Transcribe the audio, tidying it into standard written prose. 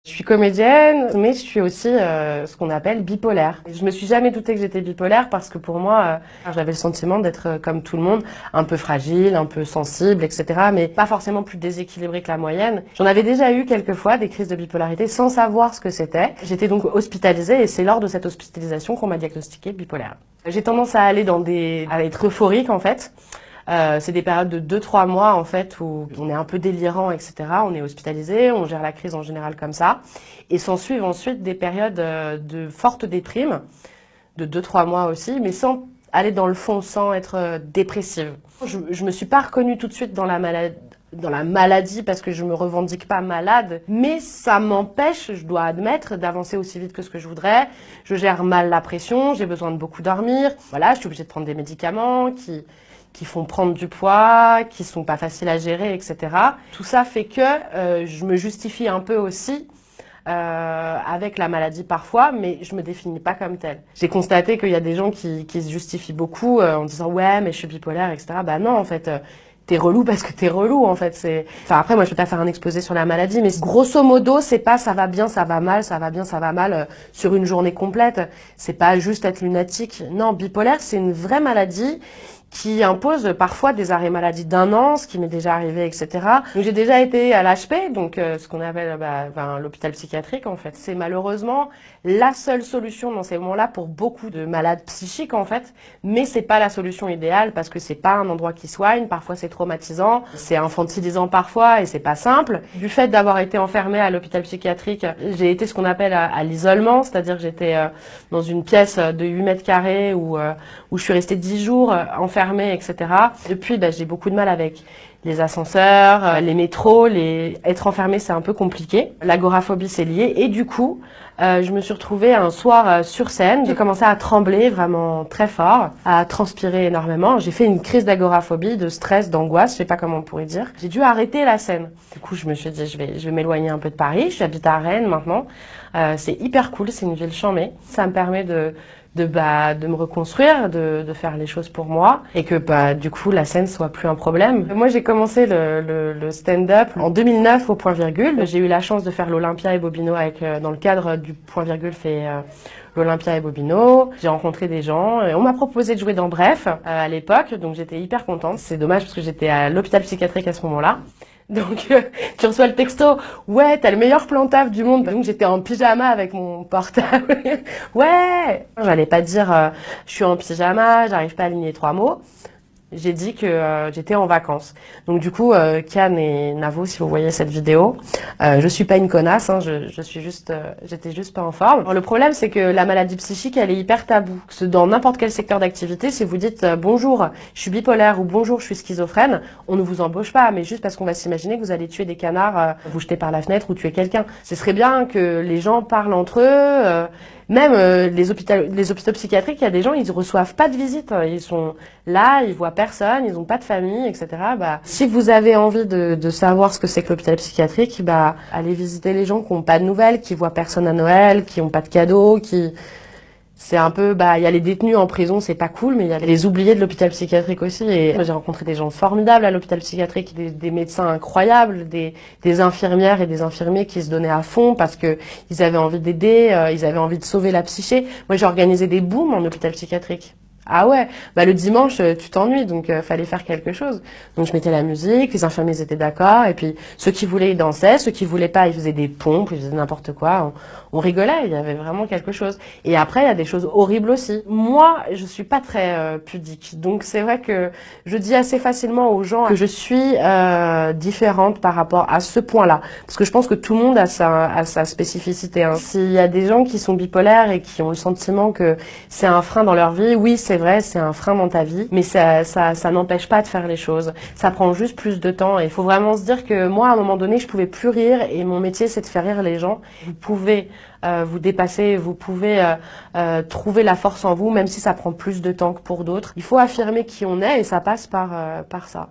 Je suis comédienne, mais je suis aussi ce qu'on appelle bipolaire. Je me suis jamais doutée que j'étais bipolaire parce que pour moi, j'avais le sentiment d'être comme tout le monde, un peu fragile, un peu sensible, etc. Mais pas forcément plus déséquilibrée que la moyenne. J'en avais déjà eu quelques fois des crises de bipolarité sans savoir ce que c'était. J'étais donc hospitalisée et c'est lors de cette hospitalisation qu'on m'a diagnostiqué bipolaire. J'ai tendance à aller à être euphorique en fait. C'est des périodes de 2-3 mois en fait où on est un peu délirant, etc. On est hospitalisé, on gère la crise en général comme ça. Et s'en suivent ensuite des périodes de forte déprime, de 2-3 mois aussi, mais sans aller dans le fond, sans être dépressive. Je me suis pas reconnue tout de suite dans la maladie parce que je me revendique pas malade, mais ça m'empêche, je dois admettre, d'avancer aussi vite que ce que je voudrais. Je gère mal la pression, j'ai besoin de beaucoup dormir. Voilà, je suis obligée de prendre des médicaments qui font prendre du poids, qui sont pas faciles à gérer, etc. Tout ça fait que je me justifie un peu aussi avec la maladie parfois, mais je me définis pas comme telle. J'ai constaté qu'il y a des gens qui se justifient beaucoup en disant ouais mais je suis bipolaire, etc. Bah non en fait. T'es relou parce que t'es relou en fait. Enfin après moi je peux pas faire un exposé sur la maladie, mais grosso modo c'est pas ça va bien, ça va mal, ça va bien, ça va mal sur une journée complète. C'est pas juste être lunatique. Non, bipolaire c'est une vraie maladie qui impose parfois des arrêts maladie d'1 an, ce qui m'est déjà arrivé, etc. Donc j'ai déjà été à l'HP, donc ce qu'on appelle l'hôpital psychiatrique en fait. C'est malheureusement la seule solution dans ces moments-là pour beaucoup de malades psychiques en fait, mais c'est pas la solution idéale parce que c'est pas un endroit qui soigne, parfois c'est traumatisant, c'est infantilisant parfois et c'est pas simple. Du fait d'avoir été enfermée à l'hôpital psychiatrique, j'ai été ce qu'on appelle à l'isolement, c'est-à-dire que j'étais dans une pièce de 8 mètres carrés où je suis restée 10 jours enfermée, etc. Depuis, j'ai beaucoup de mal avec les ascenseurs, les métros, être enfermée, c'est un peu compliqué. L'agoraphobie, c'est lié. Et du coup, je me suis retrouvée un soir sur scène. J'ai commencé à trembler vraiment très fort, à transpirer énormément. J'ai fait une crise d'agoraphobie, de stress, d'angoisse, je sais pas comment on pourrait dire. J'ai dû arrêter la scène. Du coup, je me suis dit, je vais m'éloigner un peu de Paris. J'habite à Rennes maintenant. C'est hyper cool, c'est une ville chambée. Ça me permet de me reconstruire, de faire les choses pour moi et que du coup la scène soit plus un problème. Moi j'ai commencé le stand-up en 2009 au Point Virgule. J'ai eu la chance de faire l'Olympia et Bobino dans le cadre du Point Virgule fait l'Olympia et Bobino. J'ai rencontré des gens et on m'a proposé de jouer dans Bref à l'époque, donc j'étais hyper contente. C'est dommage parce que j'étais à l'hôpital psychiatrique à ce moment-là. Donc tu reçois le texto, ouais, t'as le meilleur plan taf du monde. Donc j'étais en pyjama avec mon portable. Ouais, j'allais pas dire je suis en pyjama, j'arrive pas à aligner 3 mots. J'ai dit que j'étais en vacances. Donc du coup, Kian et Navo, si vous voyez cette vidéo, je suis pas une connasse, hein, je suis juste, j'étais juste pas en forme. Alors, le problème, c'est que la maladie psychique, elle est hyper taboue. Dans n'importe quel secteur d'activité, si vous dites bonjour, je suis bipolaire ou bonjour, je suis schizophrène, on ne vous embauche pas, mais juste parce qu'on va s'imaginer que vous allez tuer des canards, vous jeter par la fenêtre ou tuer quelqu'un. Ce serait bien que les gens parlent entre eux. Même les hôpitaux psychiatriques, il y a des gens, ils reçoivent pas de visite. Ils sont là, ils voient personne, ils ont pas de famille, etc. Si vous avez envie de savoir ce que c'est que l'hôpital psychiatrique, allez visiter les gens qui ont pas de nouvelles, qui voient personne à Noël, qui ont pas de cadeaux, c'est un peu, il y a les détenus en prison, c'est pas cool, mais il y a les oubliés de l'hôpital psychiatrique aussi. Et moi, j'ai rencontré des gens formidables à l'hôpital psychiatrique, des médecins incroyables, des infirmières et des infirmiers qui se donnaient à fond parce que ils avaient envie d'aider, ils avaient envie de sauver la psyché. Moi, j'ai organisé des booms en hôpital psychiatrique. Ah ouais, le dimanche, tu t'ennuies, donc fallait faire quelque chose. Donc je mettais la musique, les infirmiers étaient d'accord, et puis ceux qui voulaient, ils dansaient, ceux qui voulaient pas, ils faisaient des pompes, ils faisaient n'importe quoi. On rigolait, il y avait vraiment quelque chose. Et après, il y a des choses horribles aussi. Moi, je suis pas très pudique, donc c'est vrai que je dis assez facilement aux gens que je suis différente par rapport à ce point-là, parce que je pense que tout le monde a sa spécificité. Hein. S'il y a des gens qui sont bipolaires et qui ont le sentiment que c'est un frein dans leur vie, oui, c'est vrai, c'est un frein dans ta vie, mais ça n'empêche pas de faire les choses. Ça prend juste plus de temps et il faut vraiment se dire que moi, à un moment donné, je pouvais plus rire et mon métier, c'est de faire rire les gens. Vous pouvez vous dépasser, vous pouvez trouver la force en vous, même si ça prend plus de temps que pour d'autres. Il faut affirmer qui on est et ça passe par ça.